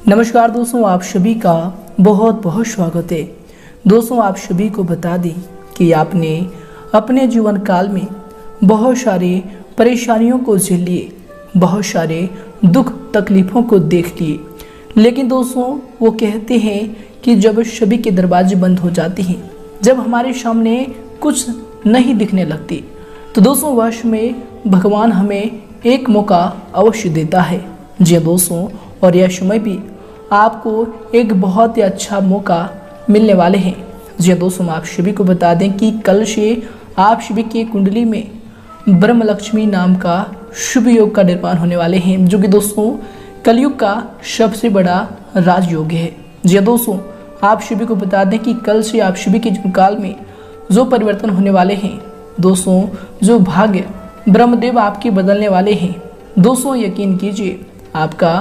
नमस्कार दोस्तों, आप सभी का बहुत बहुत स्वागत है। दोस्तों, आप सभी को बता दें कि आपने अपने जीवन काल में बहुत सारे परेशानियों को झेल लिए, बहुत सारे दुख तकलीफ़ों को देख लिए, लेकिन दोस्तों वो कहते हैं कि जब सभी के दरवाजे बंद हो जाते हैं, जब हमारे सामने कुछ नहीं दिखने लगती, तो दोस्तों वह में भगवान हमें एक मौका अवश्य देता है। जी दोस्तों, और यह समय भी आपको एक बहुत ही अच्छा मौका मिलने वाले हैं। जी दोस्तों, आप सभी को बता दें कि कल से आप सभी की कुंडली में ब्रह्म लक्ष्मी नाम का शुभ योग का निर्माण होने वाले हैं, जो कि दोस्तों कलयुग का सबसे बड़ा राजयोग है। जी दोस्तों, आप सभी को बता दें कि कल से आप सभी के जीवन काल में जो परिवर्तन होने वाले हैं, दोस्तों जो भाग्य ब्रह्मदेव आपके बदलने वाले हैं, दोस्तों यकीन कीजिए आपका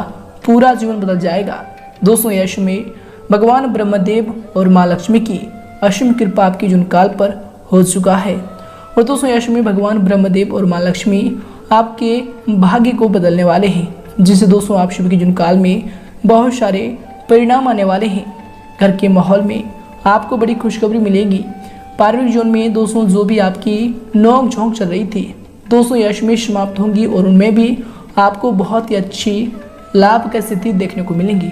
पूरा जीवन बदल जाएगा। दोस्तों यश में भगवान ब्रह्मदेव और माँ लक्ष्मी की असीम कृपा आपके जीवन काल पर हो चुका है। और दोस्तों यश में भगवान ब्रह्मदेव और माँ लक्ष्मी आपके भाग्य को बदलने वाले हैं, जिससे दोस्तों आप सभी के जीवन काल में बहुत सारे परिणाम आने वाले हैं। घर के माहौल में आपको बड़ी खुशखबरी मिलेगी। पारिवारिक जीवन में दोस्तों जो भी आपकी नोक झोंक चल रही थी, दोस्तों यश में समाप्त होंगी और उनमें भी आपको बहुत ही अच्छी लाभ की स्थिति देखने को मिलेंगी।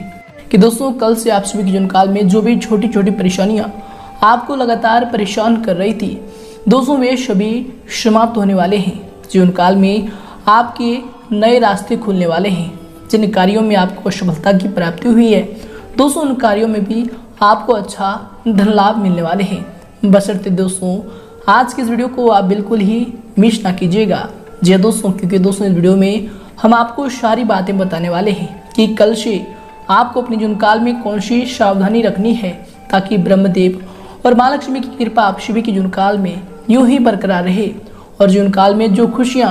कि दोस्तों कल से आप सभी के जीवन काल में जो भी छोटी छोटी परेशानियां आपको लगातार परेशान कर रही थी, दोस्तों वे सभी समाप्त होने वाले हैं। जीवन काल में आपके नए रास्ते खुलने वाले हैं। जिन कार्यों में आपको सफलता की प्राप्ति हुई है, दोस्तों उन कार्यों में भी आपको अच्छा धन लाभ मिलने वाले हैं। बशर्ते दोस्तों आज की इस वीडियो को आप बिल्कुल ही मिस ना कीजिएगा। जी दोस्तों, क्योंकि दोस्तों इस वीडियो में हम आपको सारी बातें बताने वाले हैं कि कल से आपको अपने जीवन काल में कौन सी सावधानी रखनी है, ताकि ब्रह्मदेव और माँ लक्ष्मी की कृपा आप सभी के जीवन काल में यूं ही बरकरार रहे और जीवन काल में जो खुशियां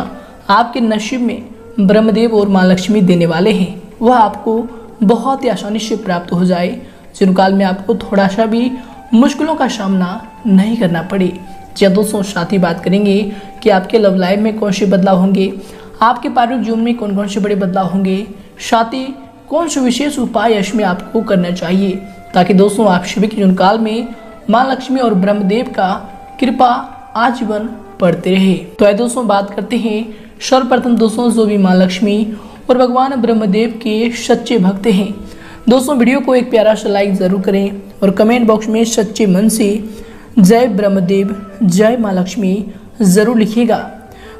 आपके नसीब में ब्रह्मदेव और माँ लक्ष्मी देने वाले हैं, वह आपको बहुत ही आसानी से प्राप्त हो जाए। जीवन काल में आपको थोड़ा सा भी मुश्किलों का सामना नहीं करना पड़े। जी दोस्तों, साथ ही बात करेंगे कि आपके लव लाइफ में कौन से बदलाव होंगे, आपके पारिवारिक जीवन में कौन कौन से बड़े बदलाव होंगे, साथ ही कौन से विशेष उपाय इसमें आपको करना चाहिए, ताकि दोस्तों आप सभी के जीवन काल में माँ लक्ष्मी और ब्रह्मदेव का कृपा आजीवन बढ़ते रहे। तो आइए दोस्तों बात करते हैं सर्वप्रथम दोस्तों जो भी माँ लक्ष्मी और भगवान ब्रह्मदेव के सच्चे भक्त हैं, दोस्तों वीडियो को एक प्यारा सा लाइक जरूर करें और कमेंट बॉक्स में सच्चे मन से जय ब्रह्मदेव जय माँ लक्ष्मी जरूर लिखिएगा।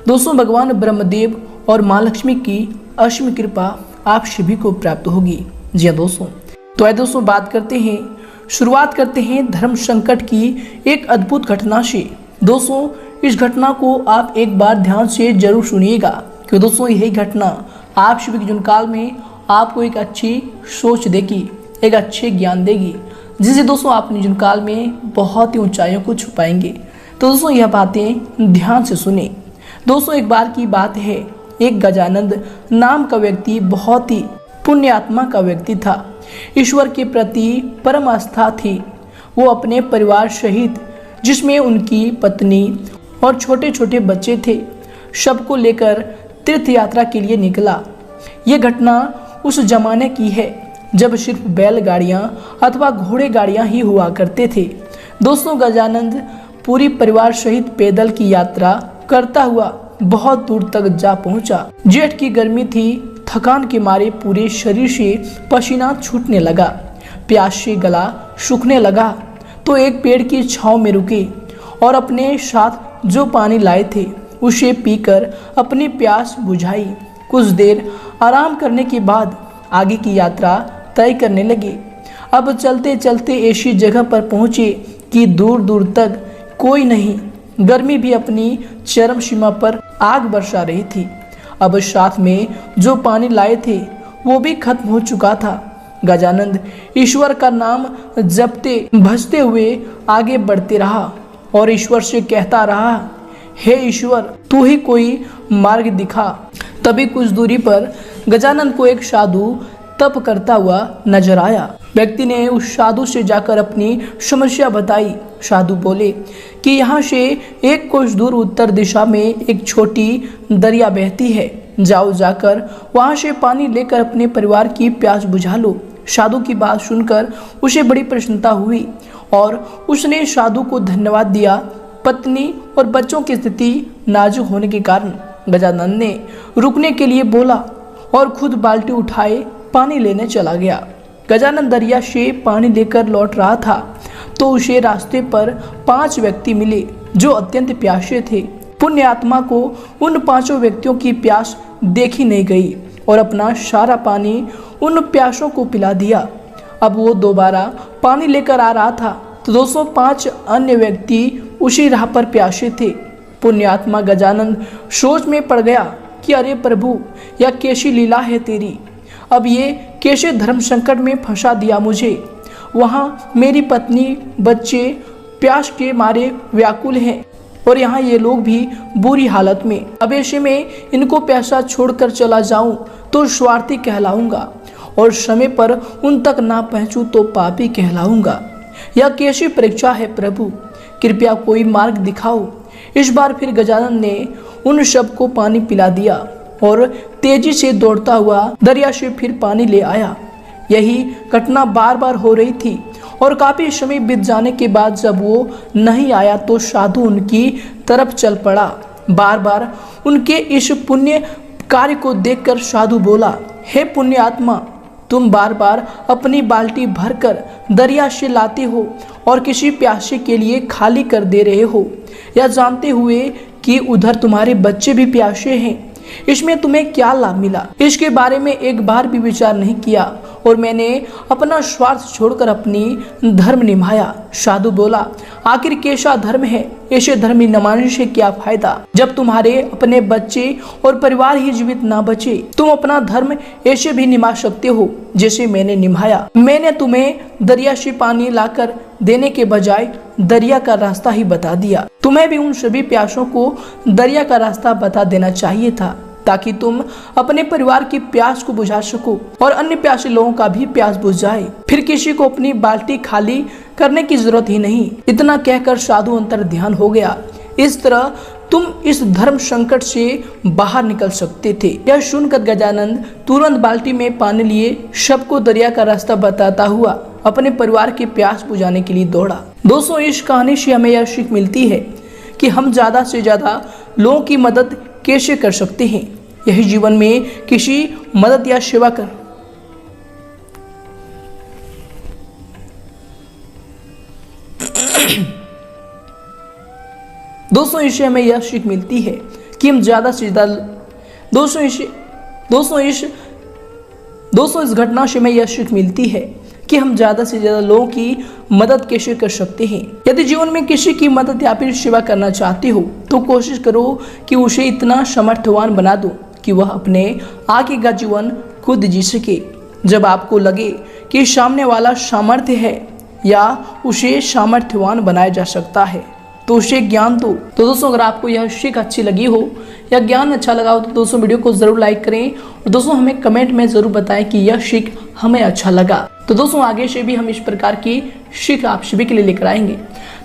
दोस्तों भगवान ब्रह्मदेव और माँ लक्ष्मी की असीम कृपा आप सभी को प्राप्त होगी। जी हाँ दोस्तों, तो आइए दोस्तों बात करते हैं, शुरुआत करते हैं धर्म संकट की एक अद्भुत घटना से। दोस्तों इस घटना को आप एक बार ध्यान से जरूर सुनिएगा, क्योंकि दोस्तों यही घटना आप सभी के जीवन काल में आपको एक अच्छी सोच देगी, एक अच्छे ज्ञान देगी, जिससे दोस्तों आप अपने जीवन काल में बहुत ही ऊंचाइयों को छू पाएंगे। तो दोस्तों यह बातें ध्यान से सुने। दोस्तों एक बार की बात है, एक गजानंद नाम का व्यक्ति बहुत ही पुण्य आत्मा का व्यक्ति था। ईश्वर के प्रति परम आस्था थी। वो अपने परिवार सहित, जिसमें उनकी पत्नी और छोटे छोटे बच्चे थे, सबको लेकर तीर्थ यात्रा के लिए निकला। ये घटना उस जमाने की है जब सिर्फ बैलगाड़ियाँ अथवा घोड़े गाड़ियाँ ही हुआ करते थे। दोस्तों गजानंद पूरी परिवार सहित पैदल की यात्रा करता हुआ बहुत दूर तक जा पहुंचा। जेठ की गर्मी थी, थकान के मारे पूरे शरीर से पसीना छूटने लगा, प्यास से गला सूखने लगा। तो एक पेड़ की छांव में रुके और अपने साथ जो पानी लाए थे उसे पीकर अपनी प्यास बुझाई। कुछ देर आराम करने के बाद आगे की यात्रा तय करने लगे। अब चलते चलते ऐसी जगह पर पहुंचे कि दूर दूर तक कोई नहीं। गर्मी भी अपनी चरम सीमा पर आग बरसा रही थी। अब साथ में जो पानी लाए थे वो भी खत्म हो चुका था। गजानंद ईश्वर का नाम जपते भजते हुए आगे बढ़ते रहा और ईश्वर से कहता रहा, हे ईश्वर तू ही कोई मार्ग दिखा। तभी कुछ दूरी पर गजानंद को एक साधु तप करता हुआ नजर आया। व्यक्ति ने उस साधु से जाकर अपनी समस्या बताई। साधु बोले कि यहाँ से एक कोस दूर उत्तर दिशा में एक छोटी दरिया बहती है, जाओ जाकर वहाँ से पानी लेकर अपने परिवार की प्यास बुझा लो। साधु की बात सुनकर उसे बड़ी प्रसन्नता हुई और उसने साधु को धन्यवाद दिया। पत्नी और बच्चों की स्थिति नाजुक होने के कारण गजानन ने रुकने के लिए बोला और खुद बाल्टी उठाए पानी लेने चला गया। गजानन दरिया से पानी लेकर लौट रहा था तो उसे रास्ते पर 5 व्यक्ति मिले जो अत्यंत प्यासे थे। पुण्य आत्मा को उन 5 व्यक्तियों की प्यास देखी नहीं गई और अपना सारा पानी उन प्यासों को पिला दिया। अब वो दोबारा पानी लेकर आ रहा था तो 205 अन्य व्यक्ति उसी राह पर प्यासे थे। पुण्य आत्मा गजानन सोच में पड़ गया कि अरे प्रभु, यह कैसी लीला है तेरी। अब ये कैसे धर्म संकट में फंसा दिया मुझे। वहाँ मेरी पत्नी बच्चे प्यास के मारे व्याकुल हैं और यहाँ ये लोग भी बुरी हालत में। अब ऐसे में इनको प्यासा छोड़कर चला जाऊं तो स्वार्थी कहलाऊंगा और समय पर उन तक ना पहुंचूं तो पापी कहलाऊंगा। यह कैसी परीक्षा है प्रभु, कृपया कोई मार्ग दिखाओ। इस बार फिर गजानन ने उन सब को पानी पिला दिया और तेजी से दौड़ता हुआ दरिया से फिर पानी ले आया। यही घटना बार बार हो रही थी और काफी समय बीत जाने के बाद जब वो नहीं आया तो साधु उनकी तरफ चल पड़ा। बार बार उनके इस पुण्य कार्य को देखकर साधु बोला, हे पुण्य आत्मा, तुम बार बार अपनी बाल्टी भरकर दरिया से लाते हो और किसी प्यासे के लिए खाली कर दे रहे हो, यह जानते हुए कि उधर तुम्हारे बच्चे भी प्यासे हैं। इसमें तुम्हें क्या लाभ मिला? इसके बारे में एक बार भी विचार नहीं किया और मैंने अपना स्वार्थ छोड़कर अपनी धर्म निभाया। साधु बोला, आखिर कैसा धर्म है? ऐसे धर्म निभाने से क्या फायदा जब तुम्हारे अपने बच्चे और परिवार ही जीवित ना बचे। तुम अपना धर्म ऐसे भी निभा सकते हो जैसे मैंने निभाया। मैंने तुम्हें दरिया से पानी लाकर देने के बजाय दरिया का रास्ता ही बता दिया। तुम्हें भी उन सभी प्यासों को दरिया का रास्ता बता देना चाहिए था ताकि तुम अपने परिवार की प्यास को बुझा सको और अन्य प्यासे लोगों का भी प्यास बुझ जाए। फिर किसी को अपनी बाल्टी खाली करने की जरूरत ही नहीं। इतना कहकर साधु अंतर ध्यान हो गया। इस तरह तुम इस धर्म संकट से बाहर निकल सकते थे। यह सुनकर गजानन तुरंत बाल्टी में पानी लिए सबको दरिया का रास्ता बताता हुआ अपने परिवार की प्यास बुझाने के लिए दौड़ा। दोस्तों, इस कहानी से हमें यह सीख मिलती है कि हम ज्यादा से ज्यादा लोगों की मदद कैसे कर सकते हैं। यही जीवन में किसी मदद या सेवा कर दोस्तों, इससे हमें यह सीख मिलती है कि हम ज्यादा से ज्यादा दोस्तों इस घटना से हमें यह सीख मिलती है कि हम ज्यादा से ज्यादा लोगों की मदद कैसे कर सकते हैं। यदि जीवन में किसी की मदद या फिर सेवा करना चाहते हो तो कोशिश करो कि उसे इतना समर्थवान बना दो कि वह अपने आगे का जीवन खुद जी सके। जब आपको लगे कि सामने वाला सामर्थ्य है या उसे सामर्थ्यवान बनाया जा सकता है तो उसे ज्ञान दो। तो दोस्तों, अगर आपको यह सीख अच्छी लगी हो या ज्ञान अच्छा लगा हो तो दोस्तों वीडियो को जरूर लाइक करें और दोस्तों हमें कमेंट में जरूर बताएं कि यह सीख हमें अच्छा लगा। तो दोस्तों आगे से भी हम इस प्रकार की सीख आप सभी के लिए लेकर आएंगे।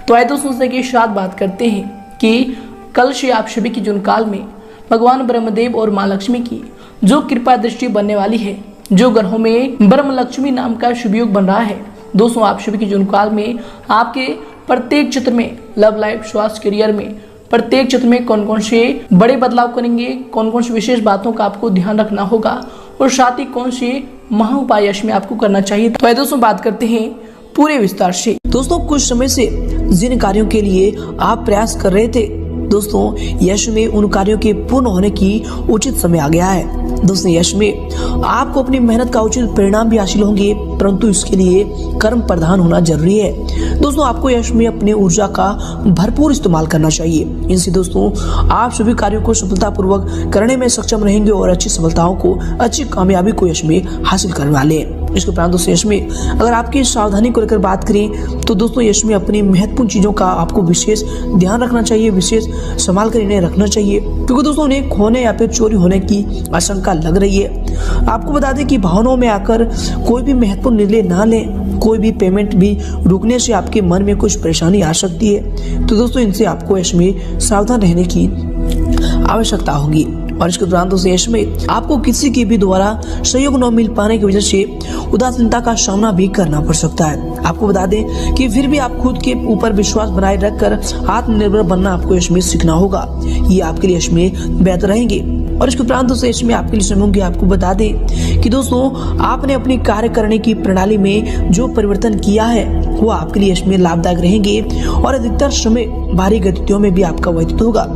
तो आइए दोस्तों से के साथ बात करते हैं कि कल से आप सभी की जीवन काल में भगवान ब्रह्मदेव और माँ लक्ष्मी की जो कृपा दृष्टि बनने वाली है, जो ग्रहों में ब्रह्म लक्ष्मी नाम का शुभ योग बन रहा है। दोस्तों आप सभी के जीवन काल में आपके प्रत्येक क्षेत्र में, लव लाइफ, स्वास्थ्य, करियर में प्रत्येक क्षेत्र में कौन कौन से बड़े बदलाव करेंगे, कौन कौन सी विशेष बातों का आपको ध्यान रखना होगा और साथ ही कौन से महा उपाय इसमें आपको करना चाहिए। तो दोस्तों बात करते हैं पूरे विस्तार से। दोस्तों कुछ समय से जिन कार्यों के लिए आप प्रयास कर रहे थे दोस्तों, यश में उन कार्यों के पूर्ण होने की उचित समय आ गया है। दोस्तों यश में आपको अपनी मेहनत का उचित परिणाम भी हासिल होंगे, परंतु इसके लिए कर्म प्रधान होना जरूरी है। दोस्तों आपको यश में अपने ऊर्जा का भरपूर इस्तेमाल करना चाहिए। इनसे दोस्तों आप सभी कार्यों को सफलतापूर्वक करने में सक्षम रहेंगे और अच्छी सफलताओं को, अच्छी कामयाबी को यश में हासिल करने वाले हैं। इसके उपरांत दोस्तों यश में अगर आपकी सावधानी को लेकर बात करें तो दोस्तों यश में अपनी महत्वपूर्ण चीजों का आपको विशेष ध्यान रखना चाहिए, विशेष संभाल कर इन्हें रखना चाहिए, क्योंकि दोस्तों उन्हें खोने या फिर चोरी होने की आशंका लग रही है। आपको बता दें कि भावनाओं में आकर कोई भी महत्वपूर्ण निर्णय ना लें, कोई भी पेमेंट भी रुकने से आपके मन में कुछ परेशानी आ सकती है। तो दोस्तों इनसे आपको यश में सावधान रहने की आवश्यकता होगी। और इसके दौरान दोस्तों यश में आपको किसी के भी द्वारा सहयोग न मिल पाने की वजह से उदासीनता का सामना भी करना पड़ सकता है। आपको बता दें कि फिर भी आप खुद के ऊपर विश्वास बनाए रखकर आत्मनिर्भर बनना आपको यश में सीखना होगा। ये आपके लिए यश में बेहतर रहेंगे। और इसके उपरांत दोस्तों इसमें आपके लिए समूह की आपको बता दें कि दोस्तों आपने अपनी कार्य करने की प्रणाली में जो परिवर्तन किया है वो आपके लिए इसमें लाभदायक रहेंगे और अधिकतर समय भारी गतिविधियों में भी आपका व्यतीत होगा।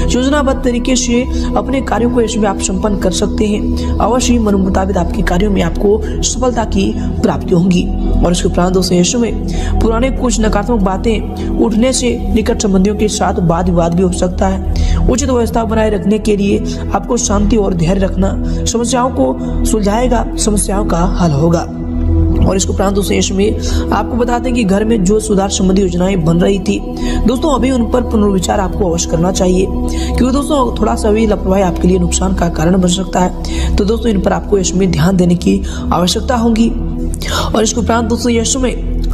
योजनाबद्ध तरीके से अपने कार्यों को इसमें आप संपन्न कर सकते हैं। अवश्य ही मन मुताबिक आपके कार्यों में आपको सफलता की प्राप्ति होगी। और इसके उपरांत दोस्तों यश में पुराने कुछ नकारात्मक बातें उठने से निकट संबंधियों के साथ वाद विवाद भी हो सकता है। उचित व्यवस्था बनाए रखने के लिए आपको शांति और धैर्य रखना समस्याओं को सुलझाएगा, समस्याओं का हल होगा। और इसको उपरांत दोस्तों यश में आपको बताते हैं कि घर में जो सुधार संबंधी योजनाएं बन रही थी दोस्तों अभी उन पर पुनर्विचार आपको अवश्य करना चाहिए, क्योंकि दोस्तों थोड़ा सा भी लापरवाही आपके लिए नुकसान का कारण बन सकता है। तो दोस्तों इन पर आपको यश में ध्यान देने की आवश्यकता होगी। और इसके उपरांत दोस्तों यश में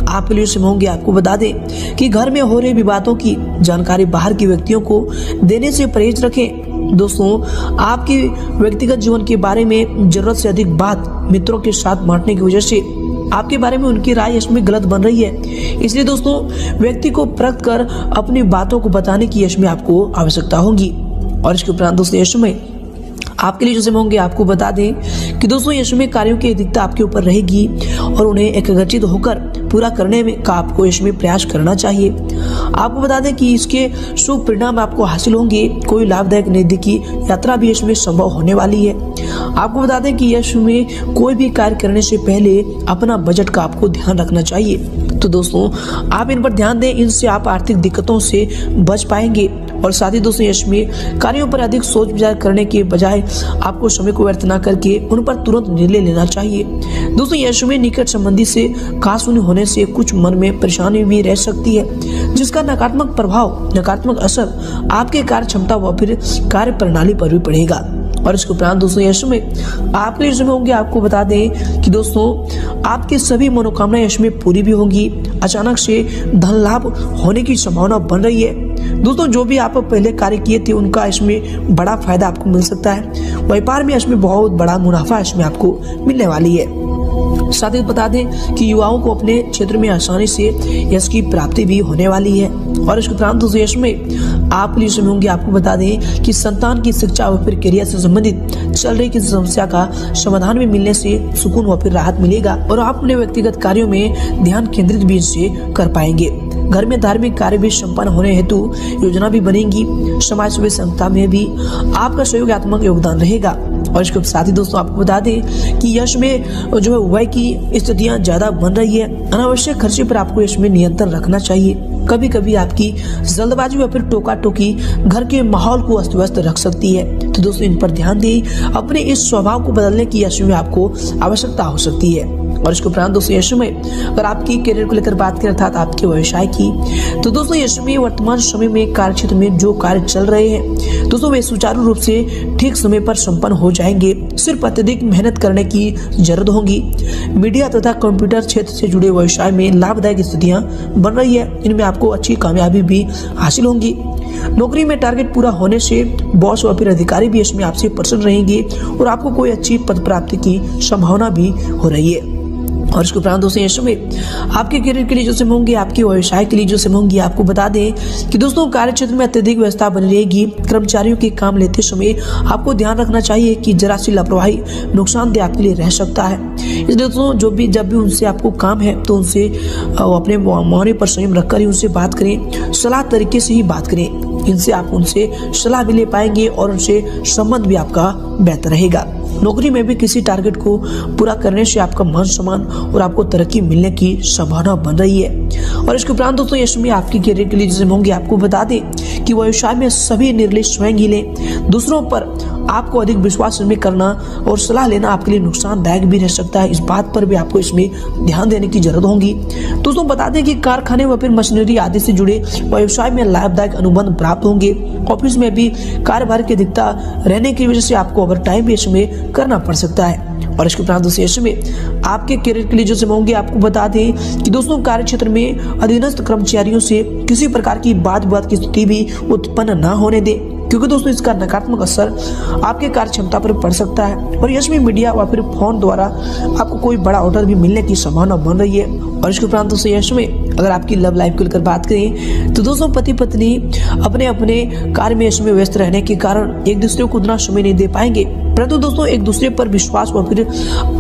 आपके लिए होंगे आपको बता दें कि घर में हो रहे विवादों की जानकारी बाहर के व्यक्तियों को देने से परहेज रखें। दोस्तों आपके व्यक्तिगत जीवन के बारे में जरूरत से अधिक बात मित्रों के साथ बांटने की वजह से आपके बारे में उनकी राय इसमें गलत बन रही है। इसलिए दोस्तों व्यक्ति को परख कर अपनी बातों को बताने की यश में आपको आवश्यकता होगी। और इसके उपरांत दोस्तों यश में आपके लिए जो समय होंगे आपको बता दें कि दोस्तों यश में कार्यों की अधिकता आपके ऊपर रहेगी और उन्हें एकाग्रचित होकर पूरा करने में का आपको यश में प्रयास करना चाहिए। आपको बता दें कि इसके शुभ परिणाम आपको हासिल होंगे। कोई लाभदायक नजदीकी यात्रा भी इसमें संभव होने वाली है। आपको बता दें कि यश में कोई भी कार्य करने से पहले अपना बजट का आपको ध्यान रखना चाहिए। तो दोस्तों आप इन पर ध्यान दें, इनसे आप आर्थिक दिक्कतों से बच पाएंगे। और साथ ही दोस्तों यश में कार्यों पर अधिक सोच विचार करने के बजाय आपको समय को व्यर्थ न करके उन पर तुरंत निर्णय लेना चाहिए। दोस्तों यश में निकट संबंधी से खासुनी होने से कुछ मन में परेशानी भी रह सकती है, जिसका नकारात्मक प्रभाव, नकारात्मक असर आपके कार्य क्षमता व फिर कार्य प्रणाली पर भी पड़ेगा। और इसके उपरांत दोस्तों यश में आपके लिए होंगे आपको बता दें कि दोस्तों आपकी सभी मनोकामनाएं यश में पूरी भी होंगी। अचानक से धन लाभ होने की संभावना बन रही है। दोस्तों जो भी आप पहले कार्य किए थे उनका इसमें बड़ा फायदा आपको मिल सकता है। व्यापार में इसमें बहुत बड़ा मुनाफा इसमें आपको मिलने वाली है। साथ ही बता दें कि युवाओं को अपने क्षेत्र में आसानी से यश की प्राप्ति भी होने वाली है। और इसके उपरांत दोस्तों यश में आप लिए समय होंगे आपको बता दें कि संतान की शिक्षा व फिर करियर से संबंधित चल रही किसी समस्या का समाधान में मिलने से सुकून व फिर राहत मिलेगा और आप अपने व्यक्तिगत कार्यों में ध्यान केंद्रित भी इससे कर पाएंगे। घर में धार्मिक कार्य भी संपन्न होने हेतु योजना भी बनेगी। समाज सेवा संस्था में भी आपका सहयोगात्मक योगदान रहेगा। और इसके साथ ही दोस्तों आपको बता दें कि यश में जो है व्यय की स्थितियां ज्यादा बन रही है। अनावश्यक खर्चे पर आपको यश में नियंत्रण रखना चाहिए। कभी कभी आपकी जल्दबाजी या फिर टोका टोकी घर के माहौल को अस्त व्यस्त रख सकती है। तो दोस्तों इन पर ध्यान दें। अपने इस स्वभाव को बदलने की यश में आपको आवश्यकता हो सकती है। और इसके उपरांत दोस्तों यश में अगर आपकी करियर को लेकर बात करें अर्थात आपके व्यवसाय की, तो दोस्तों यश में वर्तमान समय में कार्य क्षेत्र में जो कार्य चल रहे हैं दोस्तों वे सुचारू रूप से ठीक समय पर संपन्न हो जाएंगे। सिर्फ अत्यधिक मेहनत करने की जरूरत होगी। मीडिया तथा कंप्यूटर क्षेत्र से जुड़े व्यवसाय में लाभदायक स्थितियां बन रही है। इनमें आपको अच्छी कामयाबी भी हासिल होंगी। नौकरी में टारगेट पूरा होने से बॉस व फिर अधिकारी भी इसमें आपसे प्रसन्न रहेंगे और आपको कोई अच्छी पद प्राप्ति की संभावना भी हो रही है। और इसके उपरांत दोस्तों यश में आपके करियर के लिए जो समय होंगे, आपके व्यवसाय के लिए जो समय होंगे, आपको बता दें कि दोस्तों कार्य क्षेत्र में अत्यधिक व्यवस्था बनी रहेगी। कर्मचारियों के काम लेते समय आपको ध्यान रखना चाहिए कि जरा सी लापरवाही नुकसानदेह आपके लिए रह सकता है। इसलिए दोस्तों जब भी उनसे आपको काम है तो उनसे अपने मौन पर संयम रखकर ही उनसे बात करें, सलाह तरीके से ही बात करें। इनसे आप उनसे सलाह भी ले पाएंगे और उनसे संबंध भी आपका बेहतर रहेगा। नौकरी में भी किसी टारगेट को पूरा करने से आपका मान सम्मान और आपको तरक्की मिलने की संभावना बन रही है। और इसके उपरांत दोस्तों यश में आपकी करियर के लिए जैसे होंगे, आपको बता दें कि व्यवसाय में सभी निर्णय स्वयं ही लें। दूसरों पर आपको अधिक विश्वास में करना और सलाह लेना आपके लिए नुकसानदायक भी रह सकता है। इस बात पर भी आपको इसमें ध्यान देने की जरूरत होगी। दोस्तों बता दें कि कारखाने व फिर मशीनरी आदि से जुड़े व्यवसाय में लाभदायक अनुबंध प्राप्त होंगे। ऑफिस में भी कार्यभार की अधिकता रहने की वजह से आपको ओवर टाइम भी इसमें करना पड़ सकता है। और इसके उपरांत दोस्तों यश में आपके करियर के लिए जो समय होंगे, आपको बता दें कि दोस्तों कार्य क्षेत्र में अधीनस्थ कर्मचारियों से किसी प्रकार की वाद विवाद की स्थिति भी उत्पन्न न होने दें, क्योंकि दोस्तों इसका नकारात्मक असर आपके कार्य क्षमता पर पड़ सकता है और यश में मीडिया व फिर फोन द्वारा आपको कोई बड़ा ऑर्डर भी मिलने की संभावना बन रही है। और इसके उपरांत दोस्तों यश में अगर आपकी लव लाइफ को लेकर बात करें तो दोस्तों पति पत्नी अपने अपने कार्य में यश में व्यस्त रहने के कारण एक दूसरे को उतना समय नहीं दे पाएंगे, परंतु दोस्तों एक दूसरे पर विश्वास व फिर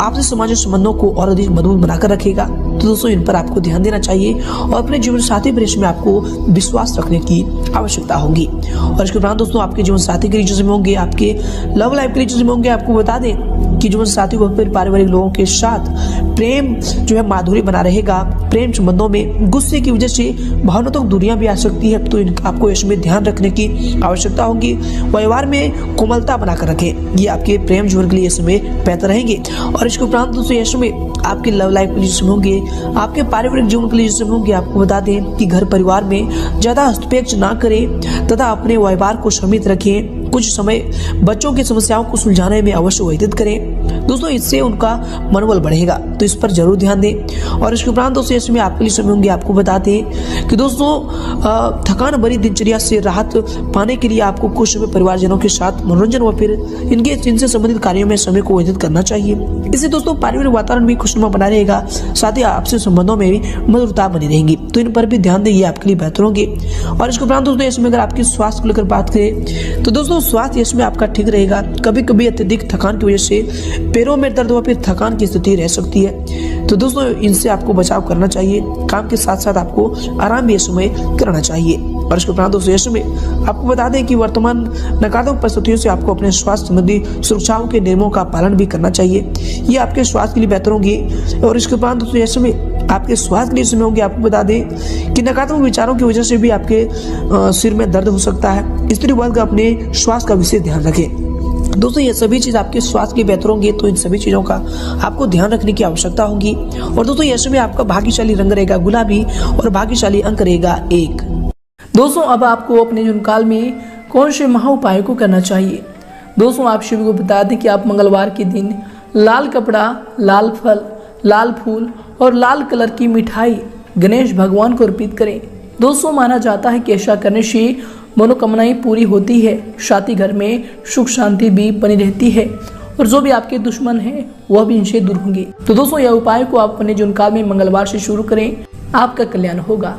आपसी सामाजिक संबंधों को और अधिक मजबूत बनाकर रखेगा। तो दोस्तों इन पर आपको ध्यान देना चाहिए और अपने जीवन साथी पर इसमें आपको विश्वास रखने की आवश्यकता होगी। और इसके उपरांत दोस्तों आपके जीवन साथी के रिलेशनशिप में होंगे, आपके लव लाइफ के रिलेशनशिप में होंगे, आपको बता दें कि जीवन साथी को फिर पारिवारिक लोगों के साथ प्रेम जो है माधुर्य बना रहेगा। प्रेम संबंधों में गुस्से की वजह से भावनात्मक दूरियां भी आ सकती है, तो इनका आपको इसमें ध्यान रखने की आवश्यकता होगी। व्यवहार में कोमलता बनाकर रखें, ये आपके प्रेम जीवन के लिए इसमें बेहतर रहेंगे। और इसके उपरांत दोस्तों इसमें आपके लव लाइफ के रिलेशनशिप होंगे, आपके पारिवारिक जीवन के रिलेशनशिप होंगे। आपको बता दें कि घर परिवार में ज्यादा हस्तक्षेप ना करें तथा अपने व्यवहार को सीमित रखें। कुछ समय बच्चों की समस्याओं को सुलझाने में अवश्य व्यतीत करें दोस्तों, इससे उनका मनोबल बढ़ेगा, तो इस पर जरूर ध्यान दें। और इसके उपरांत दोस्तों इसमें आपके लिए समय होंगे। आपको बता दें कि दोस्तों थकान भरी दिनचर्या से राहत पाने के लिए आपको कुछ समय परिवारजनों के साथ मनोरंजन व फिर इनसे संबंधित कार्यों में समय को व्यतीत करना चाहिए। इससे दोस्तों पारिवारिक वातावरण भी खुशनुमा बना रहेगा, साथ ही आपसी संबंधों में भी मधुरता बनी रहेगी, तो इन पर भी ध्यान दें, ये आपके लिए बेहतर होंगे। और इसके उपरांत दोस्तों इसमें अगर आपकी स्वास्थ्य को लेकर बात करें तो दोस्तों स्वास्थ्य इसमें आपका ठीक रहेगा। कभी कभी अत्यधिक थकान की वजह से पैरों में दर्द व फिर थकान की स्थिति रह सकती है, तो दोस्तों इनसे आपको बचाव करना चाहिए। काम के साथ साथ आपको आराम भी समय करना चाहिए। और इसके उपरांत दोस्तों इसमें आपको बता दें कि वर्तमान नकारात्मक परिस्थितियों से आपको अपने स्वास्थ्य संबंधी सुरक्षाओं के नियमों का पालन भी करना चाहिए, ये आपके स्वास्थ्य के लिए बेहतर होंगे। और इसके उपरांत दोस्तों इसमें आपके स्वास्थ्य के लिए समय होंगे। आपको बता दें कि नकारात्मक विचारों की वजह से भी आपके सिर में दर्द हो सकता है। स्त्री वर्ग अपने स्वास्थ्य का विशेष ध्यान रखें दोस्तों, ये सभी चीज आपके स्वास्थ्य के लिए बेहतर होंगे, तो इन सभी चीजों का आपको ध्यान रखने की आवश्यकता होगी। और दोस्तों यश में आपका भाग्यशाली रंग रहेगा गुलाबी और भाग्यशाली अंक रहेगा 1। दोस्तों अब आपको अपने जीवन काल में कौन से महा उपाय को करना चाहिए। दोस्तों आप सभी को बता दें कि आप मंगलवार के दिन लाल कपड़ा, लाल फल, लाल फूल और लाल कलर की मिठाई गणेश भगवान को अर्पित करें। दोस्तों माना जाता है कि ऐसा करने से मनोकामनाएं पूरी होती है, साथ ही घर में सुख शांति भी बनी रहती है और जो भी आपके दुश्मन हैं वह भी इनसे दूर होंगे। तो दोस्तों यह उपाय को आप अपने जीवन काल में मंगलवार से शुरू करें, आपका कल्याण होगा।